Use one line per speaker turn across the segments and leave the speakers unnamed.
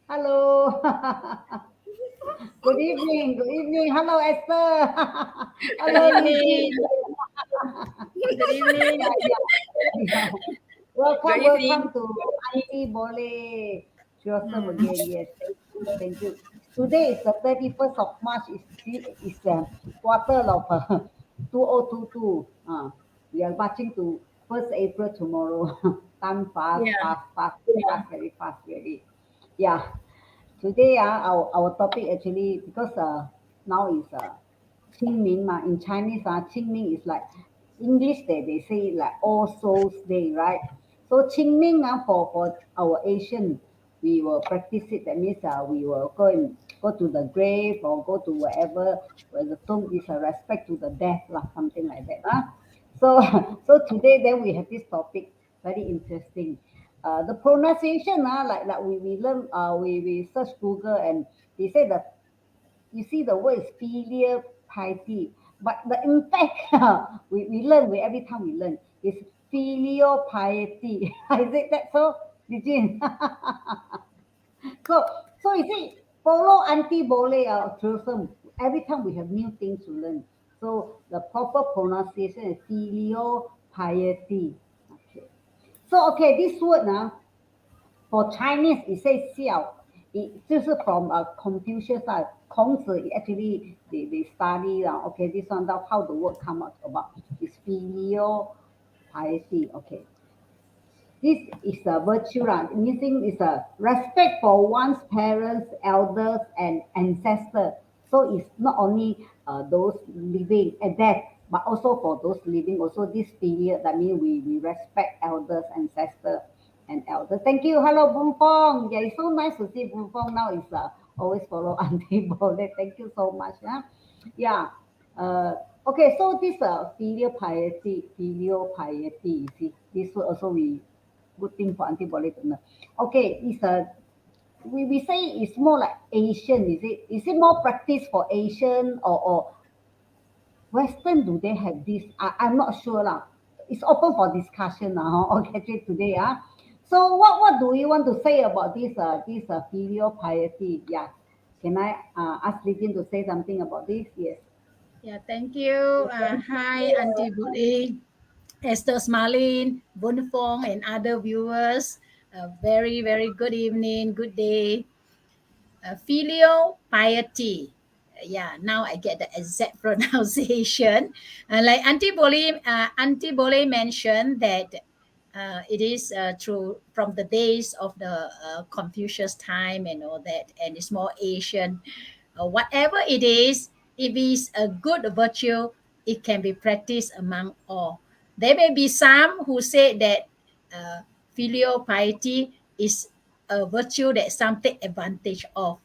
Hello. Good evening. Good evening. Hello, Esther.
Good
Hello, Eugene.
evening. Good evening.
Yeah, yeah, yeah.
Good
Welcome,
evening.
welcome to Auntie Boleh Triosome
Mm.
again. Yes, thank you, thank you. Today is the 31st of March. Is quarter of 2022. We are marching to 1st April tomorrow. Time fast,
Yeah.
fast, fast, fast, very fast, really. Yeah. Today, our topic actually because now is Qingming ma in Chinese Qingming is like English they say it like All Souls Day, right? So Qingming for our Asian we will practice it. That means we will go to the grave or go to wherever where the tomb is a respect to the death lah, something like that. So so today then we have this topic very interesting. The pronunciation like we learn we search Google and they say the you see the word is filial piety, but the impact we learn we every time we learn is filial piety. Is it that so, Eugene? So so you see follow Auntie Boleh Triosome. Every time we have new things to learn. So the proper pronunciation is filial piety. Okay. So okay, this word now for Chinese, it says 孝, it 就是 from Confucius 孔子 actually they study okay, this one how the word come out about is filial piety. Okay, this is a virtue missing is a respect for one's parents, elders, and ancestors. So it's not only those living and dead, but also for those living. Also this period that means we respect elders, ancestors, and elders. Thank you. Hello, Boon Fong. Yeah, it's so nice to see Boon Fong now. Is always follow Auntie Boleh. Thank you so much. Yeah. Uh, okay, so this filial piety. You see, this word also we good thing for Auntie Boleh to know. Okay, it's a we say it's more like Asian, is it? Is it more practice for Asian or Western? Do they have this? I'm not sure lah. It's open for discussion now. Okay, today So what do you want to say about this filial piety? Yeah, can I ask Ligin to say something about this? Yes.
Yeah, thank you. Hi, Auntie Boleh, Esther Smalin, Bunfong, and other viewers. Very, very good evening, good day. Filial piety. Yeah, now I get the exact pronunciation. Like Auntie Boleh mentioned that it is through from the days of the Confucius time and all that, and it's more Asian. Whatever it is, if it's a good virtue, it can be practiced among all. There may be some who say that filial piety is a virtue that some take advantage of.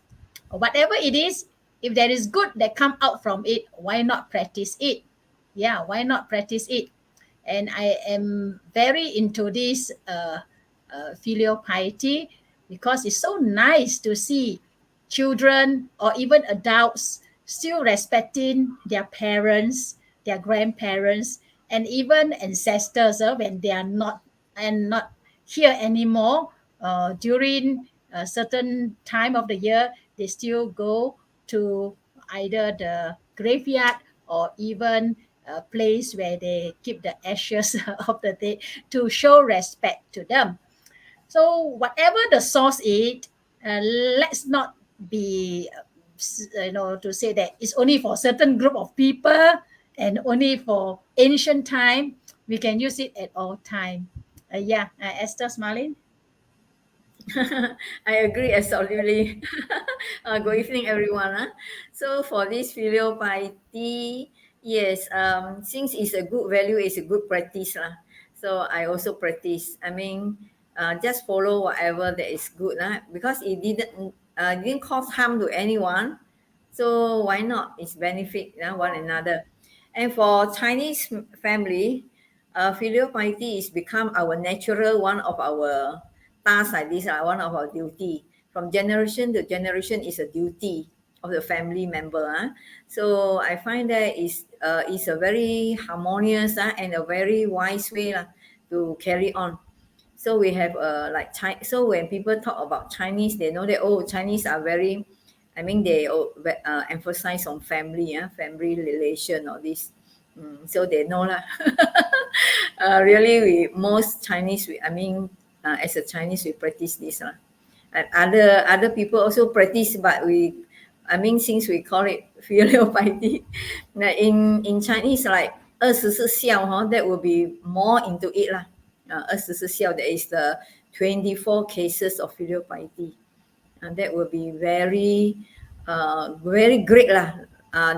Whatever it is, if there is good that come out from it, why not practice it? Yeah, why not practice it? And I am very into this filial piety because it's so nice to see children or even adults still respecting their parents, their grandparents, and even ancestors when they are not here anymore. During a certain time of the year, they still go to either the graveyard or even a place where they keep the ashes of the dead to show respect to them. So whatever the source is, let's not be, to say that it's only for certain group of people and only for ancient time. We can use it at all time. Yeah, Esther Smalin.
I agree absolutely. Good evening, everyone. So for this filial piety, yes, since it's a good value, it's a good practice. So I also practice. I mean, just follow whatever that is good because it didn't cause harm to anyone. So why not? It's benefit one another. And for Chinese family, filial piety is become our natural one of our tasks like this are one of our duty from generation to generation is a duty of the family member. So I find that is a very harmonious and a very wise way to carry on. So we have like so when people talk about Chinese, they know that oh, Chinese are very, I mean they emphasize on family, family relation or this. So they know lah. Really, we most Chinese, I mean, as a Chinese, we practice this lah. And other people also practice, but I mean, since we call it filial piety, now in Chinese like 二十四孝 that will be more into it lah. 二十四孝 that is the 24 cases of filial piety, and that will be very very great lah.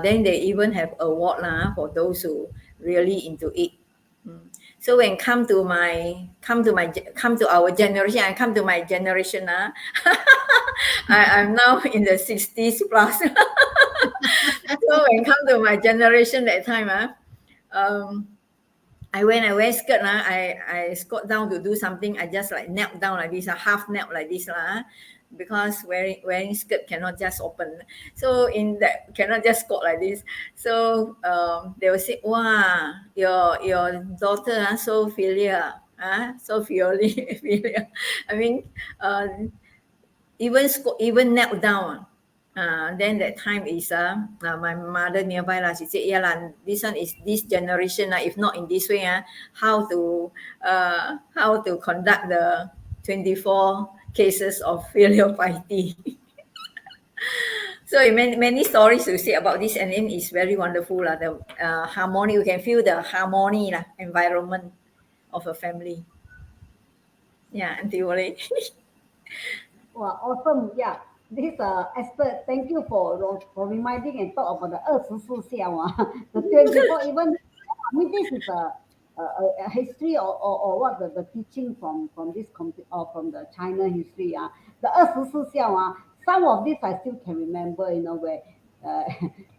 Then they even have award lah for those who really into it. So when come to our generation, I come to my generation. I'm now in the 60s plus. So when come to my generation that time, when I wear skirt, I squat down to do something. I just like knelt down like this, half knelt like this, because wearing skirt cannot just open. So in that cannot just squat like this. So they will say, "Wow, your daughter so filial, so filial." I mean, even knelt down. Then that time is my mother nearby lah. She said, "Yeah lah, this one is this generation lah. If not in this way, how to conduct the 24 cases of filial piety." So many stories to say about this, and then it's very wonderful lah. The harmony, you can feel the harmony lah, environment of a family. Yeah, Auntie Boleh.
Wow, awesome. Yeah. This Esther, thank you for reminding and talk about the 二十四孝 the 24 even. I mean, this is a history or what the teaching from this or from the China history. The 二十四孝 some of this I still can remember, where uh,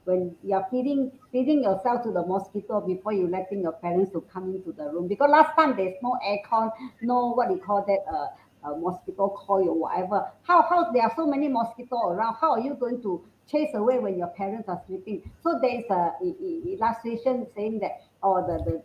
when you're feeding yourself to the mosquito before you letting your parents to come into the room, because last time there's no aircon, no what you call that mosquito coil or whatever. How there are so many mosquito around? How are you going to chase away when your parents are sleeping? So there is a illustration saying that oh the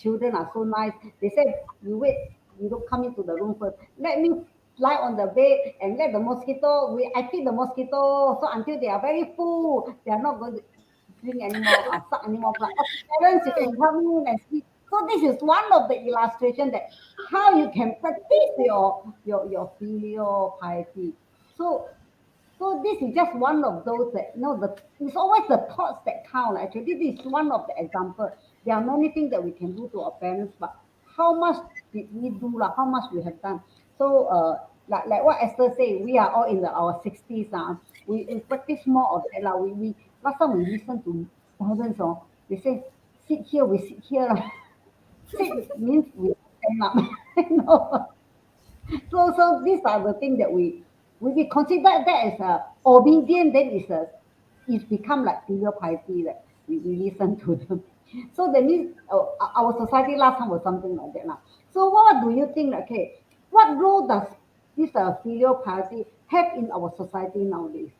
children are so nice. They said you wait, you don't come into the room first. Let me lie on the bed and let the mosquito. I feed the mosquito so until they are very full, they are not going to drink anymore or suck anymore blood. Okay, parents, you can come in and sleep. So this is one of the illustration that how you can practice your filial piety. So so this is just one of those that it's always the thoughts that count. Actually, this is one of the example. There are many things that we can do to our parents, but how much did we do? How much we have done? So like what Esther said, we are all in our 60s. We practice more of that. We last time we listen to parents, they say sit here, we sit here. Sit means we stand up. So these are the things that we consider that as obedient. Then it's become like filial piety that we listen to them. So that means our society last time was something like that. So what do you think? Okay, what role does this filial piety have in our society nowadays?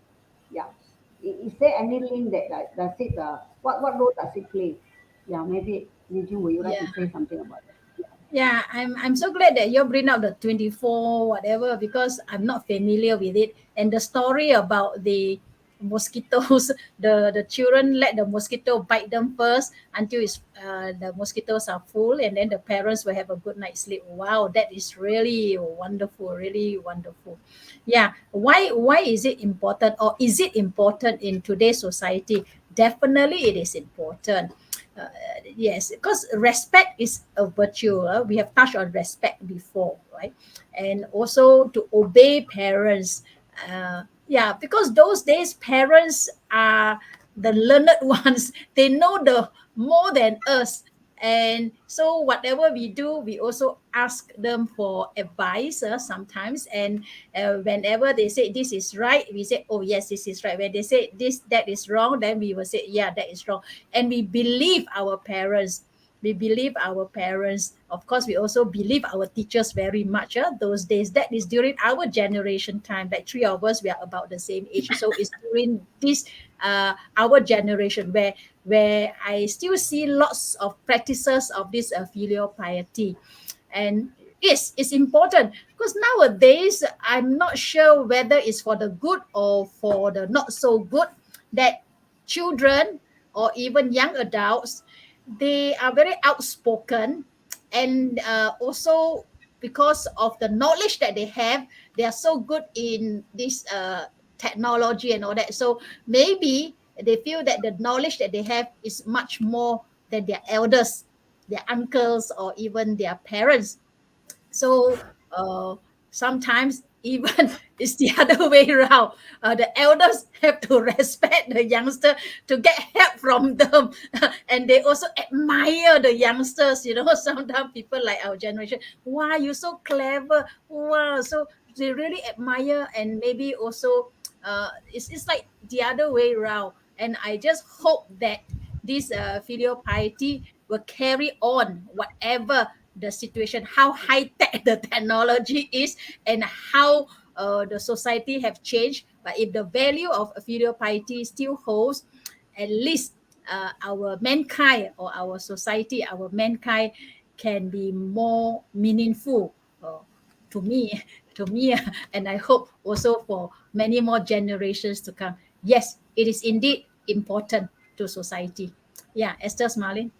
Yeah. Is there any link that does it? What role does it play? Yeah, maybe Niju, would you like to
Yeah.
say something about that?
Yeah, I'm so glad that you bring up the 24 whatever, because I'm not familiar with it. And the story about the mosquitoes, the children let the mosquito bite them first until the mosquitoes are full, and then the parents will have a good night's sleep. Wow, that is really wonderful, really wonderful. Yeah, why is it important, or is it important in today's society? Definitely it is important. uh, yes, because respect is a virtue. We have touched on respect before, right? And also to obey parents. Yeah, because those days parents are the learned ones. They know the more than us. And so whatever we do, we also ask them for advice sometimes. And whenever they say this is right, we say, oh yes, this is right. When they say that is wrong, then we will say, yeah, that is wrong. And we believe our parents. We believe our parents. Of course, we also believe our teachers very much. Those days, that is during our generation time. Like three of us, we are about the same age. So it's during this our generation where I still see lots of practices of this filial piety. And is important, because nowadays I'm not sure whether it's for the good or for the not so good, that children or even young adults, they are very outspoken, and also because of the knowledge that they are so good in this technology and all that. So maybe they feel that the knowledge that they have is much more than their elders, their uncles, or even their parents. So sometimes even it's the other way around. The elders have to respect the youngster to get help from them, and they also admire the youngsters. Sometimes people like our generation, wow, you're so clever, wow. So they really admire, and maybe also it's like the other way around. And I just hope that this filial piety will carry on whatever the situation, how high tech the technology is, and how the society have changed. But if the value of filial piety still holds, at least our mankind, or our society, our mankind, can be more meaningful to me, to me, and I hope also for many more generations to come. Yes, it is indeed important to society. Yeah, Esther Smiling.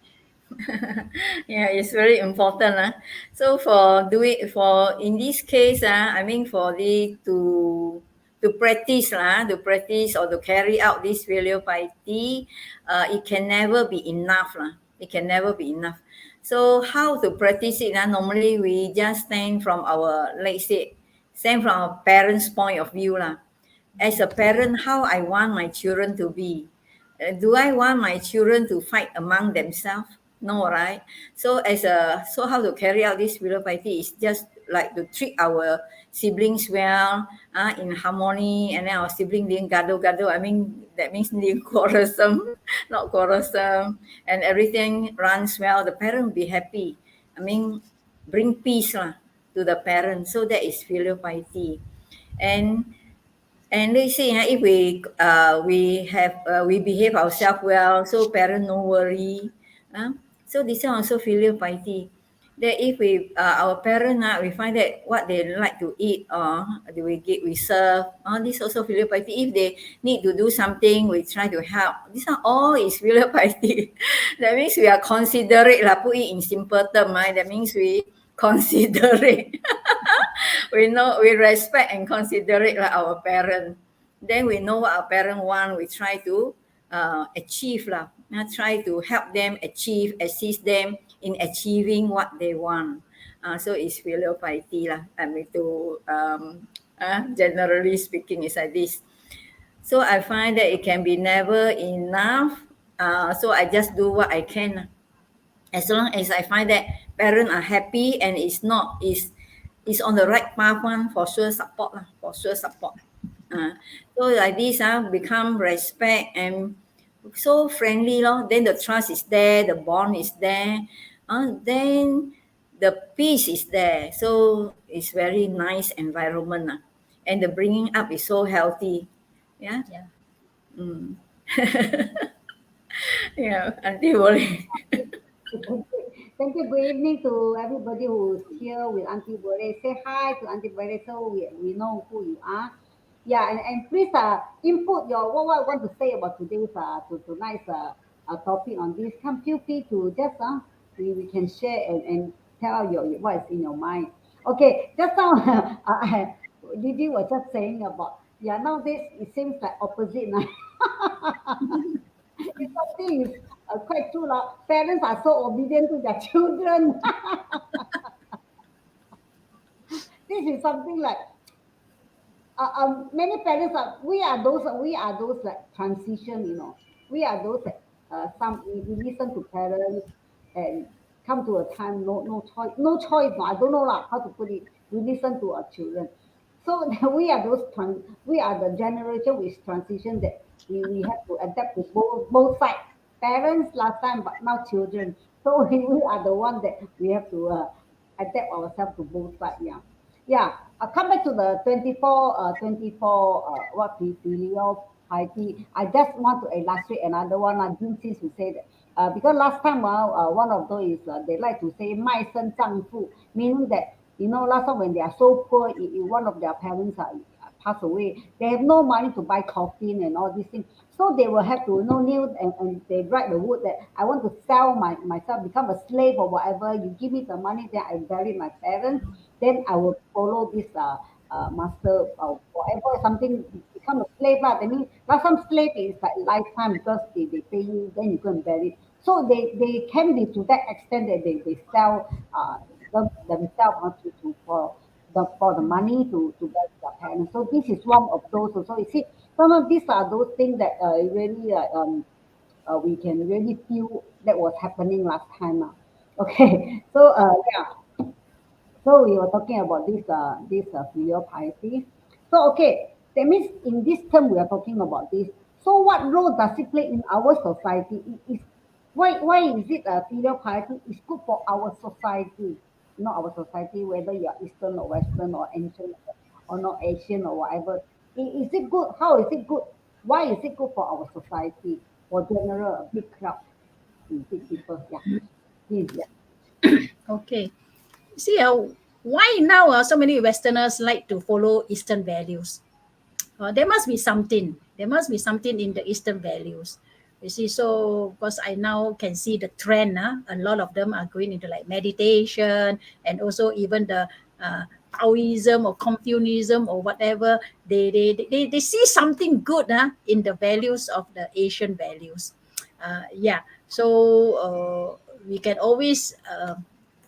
Yeah, it's very important. So for doing for in this case, I mean for the to practice to practice or to carry out this filial piety, it can never be enough It can never be enough. So how to practice it? Normally we just stand from our, let's say, stand from our parents' point of view As a parent, how I want my children to be. Do I want my children to fight among themselves? No, right? So how to carry out this filial piety is just like to treat our siblings well, in harmony, and then our sibling didn't gado. I mean, that means didn't quarrelsome, not quarrelsome, and everything runs well. The parent will be happy. I mean, bring peace to the parent. So that is filial piety. And let's say if we behave ourselves well, so parent no worry. So this one also filial piety. That if our parent we find that what they like to eat, or we serve. This also filial piety. If they need to do something, we try to help. This one all is filial piety. That means we are considerate Put it in simple term. That means we considerate. We respect and considerate our parent. Then we know what our parent want. We try to achieve try to help them achieve, assist them in achieving what they want. So it's filial piety I mean to generally speaking is like this. So I find that it can be never enough. So I just do what I can. As long as I find that parents are happy and it's not is on the right path, for sure support for sure support. So like this become respect and so friendly then the trust is there, the bond is there, then the peace is there. So it's very nice environment and the bringing up is so healthy. Yeah.
Yeah.
Mm. Yeah, Auntie Boleh.
Thank you. Good evening to everybody who's here with Auntie Boleh. Say hi to Auntie Boleh so we know who you are. Yeah, and please input your what I want to say about today's tonight's topic on this. Come feel free to just we can share and tell what is in your mind. Okay, just now Didi was just saying about nowadays it seems like opposite now. It's something is quite true. Parents are so obedient to their children. This is something like many parents are we are those like transition, we are those that some we listen to parents and come to a time no choice, no, I don't know how to put it, we listen to our children. So we are the generation which transition that we have to adapt to both sides, parents last time but now children. So we are the one that we have to adapt ourselves to both sides. Yeah, I'll come back to the 24, what filial piety. I just want to illustrate another one. Since you say that, because last time one of those is they like to say 卖身丈夫, meaning that last time when they are so poor, if one of their parents are pass away, they have no money to buy coffin and all these things. So they will have to, kneel and they write the wood that I want to sell myself, become a slave or whatever. You give me the money, then I bury my parents. Then I will follow this master or whatever, something, become a slave lah. That means last time slave is like lifetime because they pay you, then you go and bury. So they can be to that extent that they sell themselves for the money to bury their parents. So this is one of those. So you see, some of these are those things that really we can really feel that was happening last time. Okay, so yeah, so we were talking about this filial piety. So okay, that means in this term we are talking about this. So what role does it play in our society? It is why is it filial piety is good for our society, not our society, whether you are Eastern or Western or ancient or not Asian or whatever. Is it good? How is it good? Why is it good for our society? For general, a big crowd, big people. Yeah, please. Yeah.
Okay. See, why now so many Westerners like to follow Eastern values? There must be something. There must be something in the Eastern values. You see, so because I now can see the trend, a lot of them are going into like meditation and also even the Taoism or Confucianism or whatever. They see something good in the values of the Asian values. Yeah, so we can always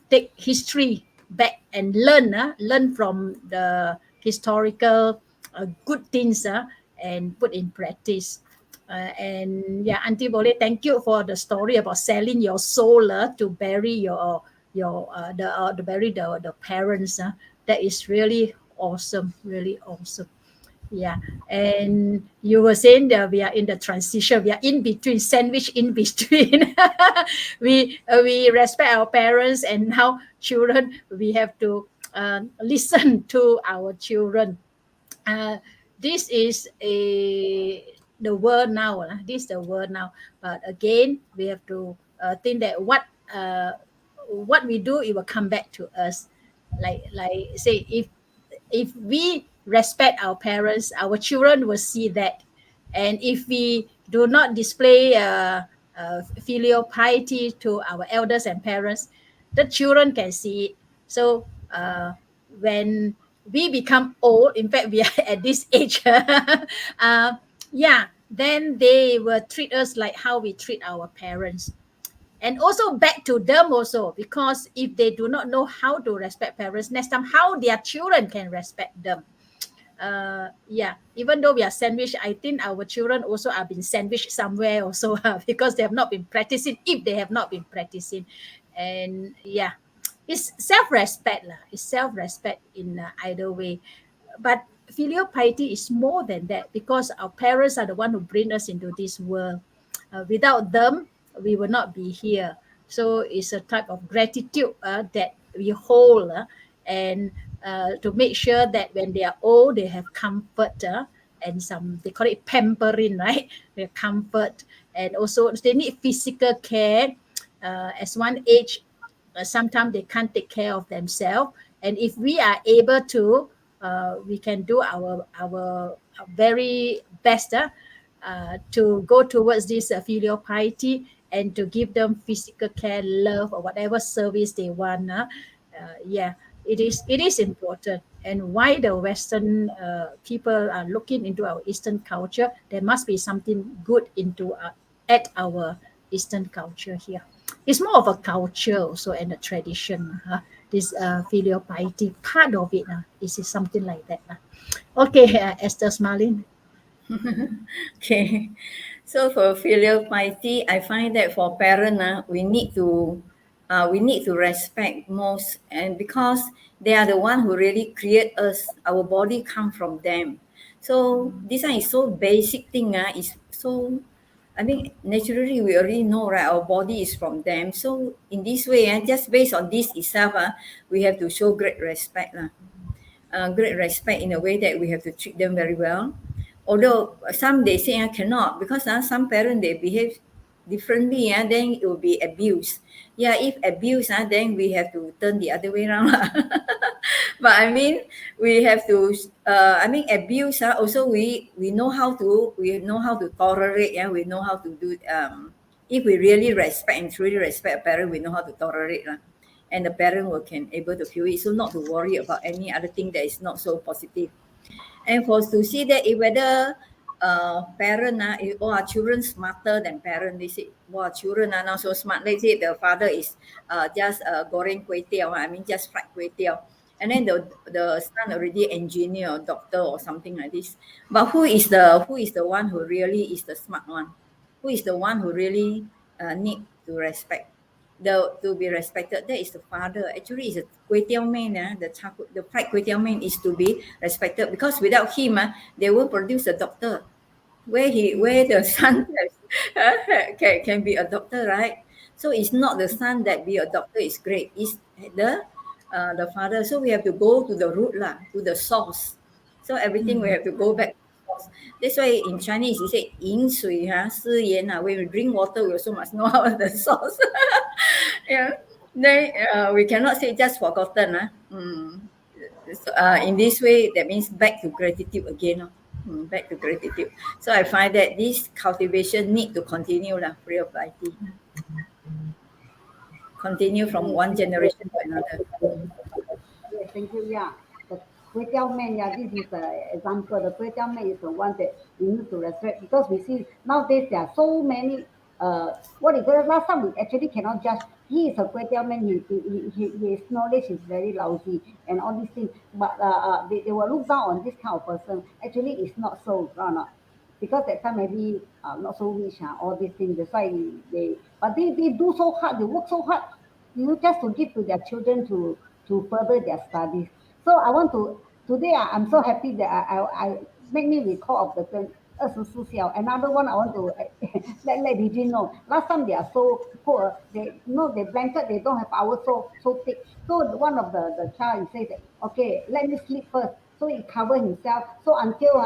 take history back and learn from the historical good things and put in practice. And yeah, Auntie Boleh, thank you for the story about selling your soul to bury the bury the parents. That is really awesome, really awesome. Yeah, and you were saying that we are in the transition. We are in between, sandwich in between. We respect our parents, and now children we have to listen to our children. Uh, this is the world now. This is the world now. But again, we have to think that what we do, it will come back to us. Like say, if we respect our parents, our children will see that. And if we do not display filial piety to our elders and parents, the children can see it. So when we become old, in fact, we are at this age, yeah, then they will treat us like how we treat our parents. And also back to them also, because if they do not know how to respect parents, next time how their children can respect them. Yeah, even though we are sandwiched, I think our children also are being sandwiched somewhere also because they have not been practicing, if they have not been practicing. And yeah, it's self-respect lah. It's self-respect in either way. But filial piety is more than that, because our parents are the one who bring us into this world. Without them, we will not be here. So it's a type of gratitude that we hold, and to make sure that when they are old, they have comfort, and some, they call it pampering, right? They have comfort, and also they need physical care. As one age, sometimes they can't take care of themselves, and if we are able to, we can do our very best to go towards this filial piety, and to give them physical care, love, or whatever service they want. Yeah, it is important. And why the Western people are looking into our Eastern culture, there must be something good into at our Eastern culture here. It's more of a culture also, and a tradition. This filial piety, part of it is something like that. Okay, Esther Smalin.
Okay. So for filial piety, I find that for parent, we need to respect most, and because they are the one who really create us, our body come from them. So this one is so basic thing. Is so, I mean, naturally we already know, right? Our body is from them. So in this way, just based on this itself, we have to show great respect. Great respect in a way that we have to treat them very well. Although some they say cannot, because some parents they behave differently, then it will be abuse. Yeah, if abuse, then we have to turn the other way around. But I mean, we have to. I mean, abuse. Also, we know how to tolerate. Yeah, we know how to do. If we really respect and truly respect a parent, we know how to tolerate. And the parent will can able to feel it. So not to worry about any other thing that is not so positive. And for to see that if whether parent or our children smarter than parent, they say, wow, children are not so smart. Let's say the father is just goreng kway teow, I mean just fried kway teow. And then the son already engineer or doctor or something like this. But who is the one who really is the smart one? Who is the one who really need to respect? To be respected, that is the father. Actually, is a kway teow man. The fried kway teow man is to be respected because without him, they won't produce a doctor. Where the son can be a doctor, right? So it's not the son that be a doctor is great. It's the father. So we have to go to the root lah, to the source. So everything we have to go back to the source. That's why in Chinese you say 饮水 思源 when we drink water, we also must know how the source. Yeah. Then we cannot say just forgotten. So, in this way, that means back to gratitude again. Back to gratitude. So I find that this cultivation need to continue lah, free of piety. Continue from one generation to another.
Yes, thank you. Yeah, the kway teow man. Yeah, this is the example. The kway teow man is the one that we need to respect because we see nowadays there are so many. What is it? Last time we actually cannot judge. He is a kway teow man. His knowledge is very lousy and all these things. But they will look down on this kind of person. Actually, it's not so. Not because that time maybe not so rich, all these things. That's why they do so hard. They work so hard, just to give to their children to further their studies. So I want to today. I'm so happy that I make me recall of the 24 Another one I want to let Regine know. Last time they are so poor. They the blanket they don't have ours so thick. So one of the child he says that okay, let me sleep first. So he cover himself. So until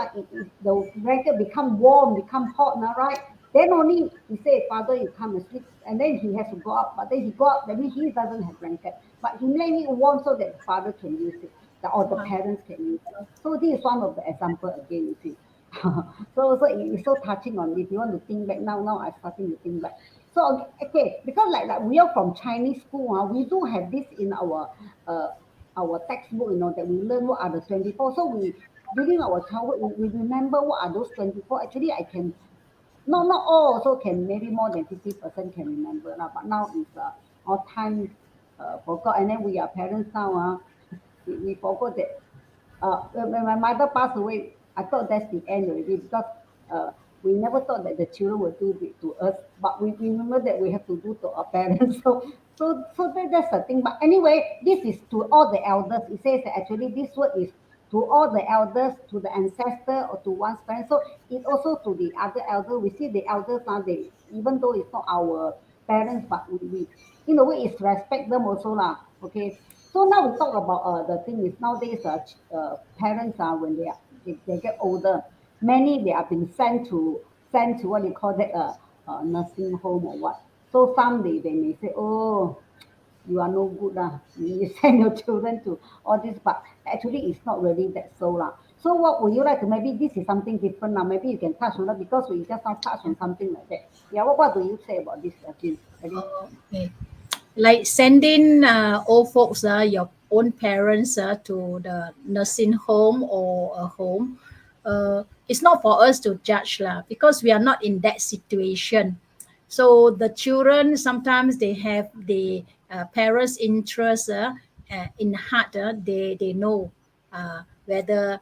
the blanket become warm, become hot now, right? Then only he say, Father, you come and sleep. And then he has to go up. But then he go up, that means he doesn't have blanket. But he made it warm so that the father can use it, or the parents can use it. So this is one of the example again, you see. So it's so touching on this. You want to think back now I'm starting to think back. So okay, because like we are from Chinese school, we do have this in uh, our textbook, that we learn what are the 24. So we during our childhood we remember what are those 24. Actually I can not all also can, maybe more than 50% can remember now, but now is all time forgot, and then we are parents now. We forgot that when my mother passed away, I thought that's the end already because we never thought that the children would do it to us, but we remember that we have to do to our parents. That's the thing. But anyway, this is to all the elders. It says that actually this word is to all the elders, to the ancestor, or to one's parents. So it also to the other elder. We see the elders now, they even though it's not our parents, but we in a way it's respect them also lah. Okay. So now we talk about the thing is nowadays parents when they get older, many they are being sent to what you call that nursing home or what. So some they may say, oh, you are no good lah. You send your children to all this, but actually it's not really that so lah. So what would you like to, maybe this is something different now. Maybe you can touch on that because we just now touch on something like that. Yeah, what do you say about this, Jean?
Okay. Like sending old folks, your own parents to the nursing home or a home, it's not for us to judge lah, because we are not in that situation. So the children sometimes they have the parents' interest in heart. They know whether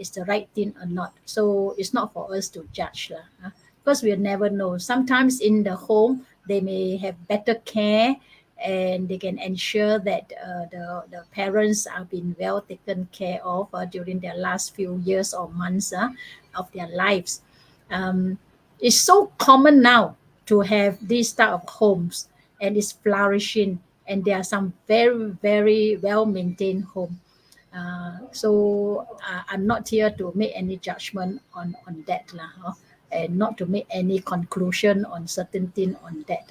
it's the right thing or not. So it's not for us to judge lah, because we'll never know. Sometimes in the home they may have better care and they can ensure that the parents are being well taken care of during their last few years or months of their lives. It's so common now to have these type of homes, and it's flourishing, and there are some very very well maintained home. So I'm not here to make any judgment on that lah, and not to make any conclusion on certain thing on that.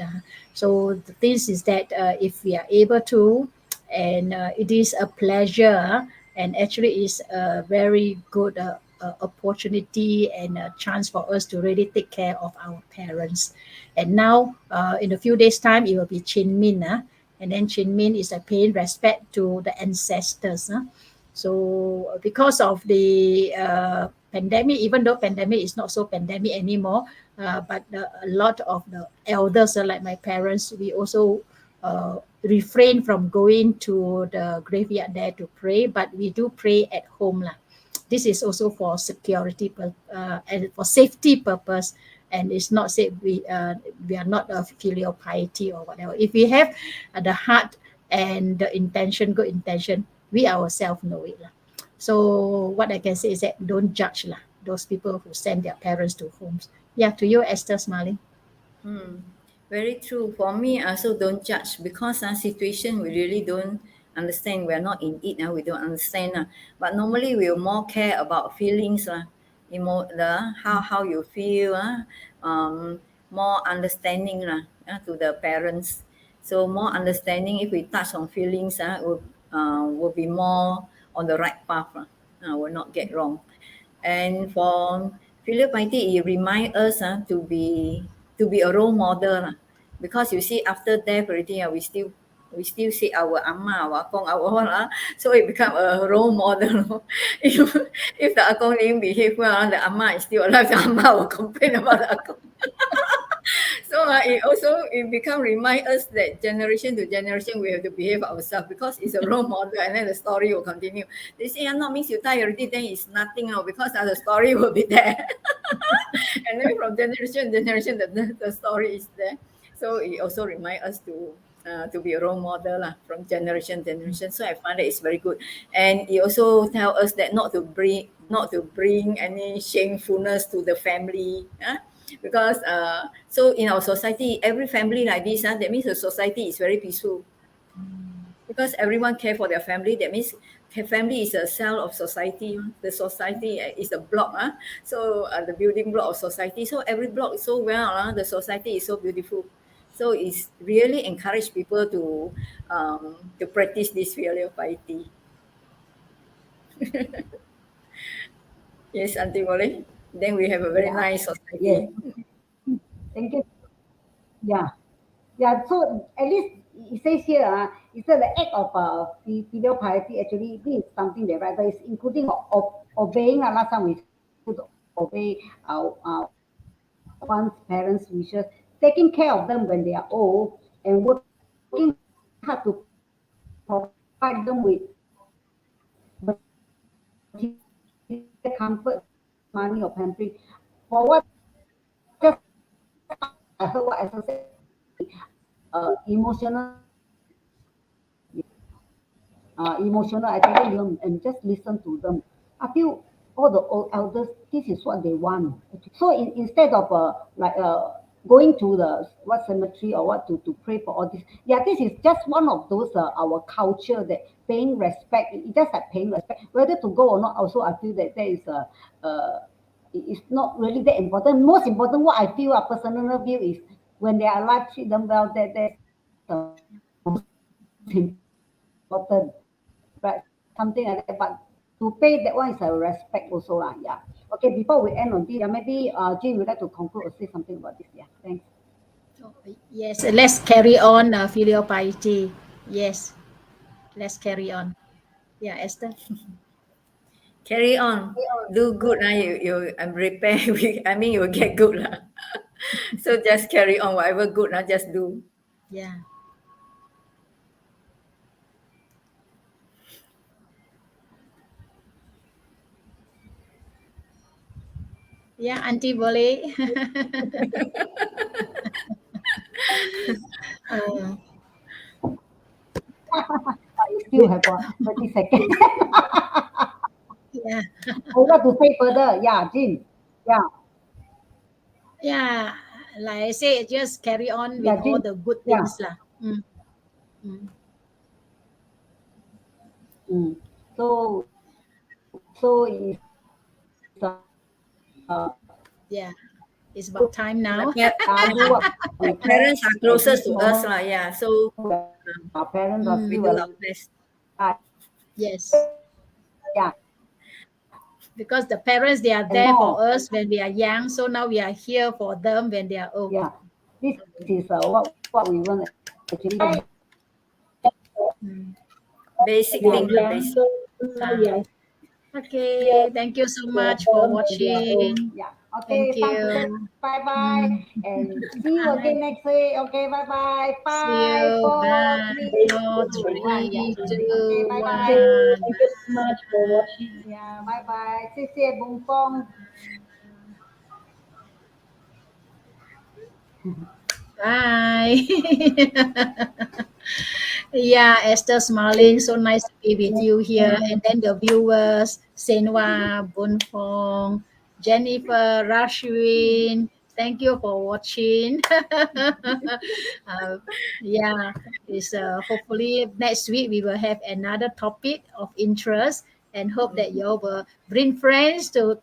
So the thing is that if we are able to, and it is a pleasure and actually is a very good opportunity and a chance for us to really take care of our parents. And now, in a few days' time, it will be Chin Min, and then Chin Min is a paying respect to the ancestors. So because of the pandemic, even though pandemic is not so pandemic anymore, but a lot of the elders, like my parents, we also refrain from going to the graveyard there to pray, but we do pray at home lah. This is also for security and for safety purpose, and it's not say we are not a filial piety or whatever. If we have the heart and the intention, good intention, we ourselves know it lah. So what I can say is that don't judge lah those people who send their parents to homes. Yeah, to you, Esther Smiling.
Very true. For me, I also don't judge because situation we really don't understand. We're not in it now. We don't understand. But normally we will more care about feelings. How you feel. More understanding to the parents. So more understanding if we touch on feelings will be more on the right path. Will not get wrong. And for filial piety, it reminds us to be a role model because you see after death already we still see our amma, our akong, our all so it become a role model. if the akong didn't behave well, the amma is still alive. The amma will complain about the akong. So it become remind us that generation to generation we have to behave ourselves because it's a role model, and then the story will continue. They say not means you die already, then it's nothing because the story will be there. And then from generation to generation the story is there. So it also remind us to be a role model from generation to generation. So I find that it's very good, and it also tell us that not to bring any shamefulness to the family. Because so in our society, every family like this, that means the society is very peaceful because everyone care for their family. That means family is a cell of society. The society is a block. So the building block of society. So every block is so well. The society is so beautiful. So it's really encourage people to practice this filial piety. Yes, Auntie Boleh. Then we have a very
Yeah.
nice
Yes.
society.
Thank you. Yeah. Yeah. So at least it says here, it said the act of filial piety actually this is something that rather is including obeying. Last time we said to obey one's parents' wishes, taking care of them when they are old, and working hard to provide them with material comfort, money or pampering. For what just I heard what I said emotional emotional. I tell them and just listen to them. I feel all the old elders, this is what they want. So instead of going to the what cemetery or what to pray for all this, yeah, this is just one of those our culture that paying respect. It's just like paying respect, whether to go or not. Also, I feel that there is a. It's not really that important. Most important, what I feel, a personal view is when they are alive, treat them well. That's the most important, right? Something like that. But to pay that one is a respect also lah. Yeah. Okay. Before we end on this, maybe Jane would like to conclude or say something about this. Yeah. Thanks.
Yes, let's carry on filial piety. Yes, let's carry on. Yeah, Esther.
Carry on. Do good. You repair. I mean, you will get good. So just carry on. Whatever good, just do.
Yeah. Yeah, Auntie Boleh. uh,
You still have 30 seconds.
yeah.
Or what to say further? Yeah, Jane. Yeah.
Yeah. Like I say, just carry on with
Yeah,
all
Jane.
the good
Yeah.
things lah. Mm.
Mm. So it's
Yeah. It's
good
about time
The,
now.
pa-
do what
the
we can
parents are
at
closest
this
to us.
moment.
Yeah. So
Our parents are
we
Mm.
still
do our best.
alive.
Yes.
Yeah,
because the parents, they are
and
there for
more.
us when we are young, so now we are here for them when they are old.
Yeah, this is what we want actually.
Mm.
Basic thing, lah,
Yeah.
basic.
Ah. Okay, thank you so much for watching.
Yeah.
Thank
Okay. Time to say
you.
bye bye
Mm.
and see you
Bye.
again next week. Okay. Bye bye.
See
Five,
you.
four,
Bye.
three,
Four,
two, one. Yeah.
three,
Okay.
two,
Bye bye.
one. Bye.
Yeah. Bye bye. 谢谢 Bung Fong.
Bye. Yeah, Esther smiling. So nice to be with you here. And then the viewers, Senwa, Bunfong, Jennifer, Rashwin. Thank you for watching. uh, yeah, it's hopefully next week we will have another topic of interest, and hope that you all will bring friends to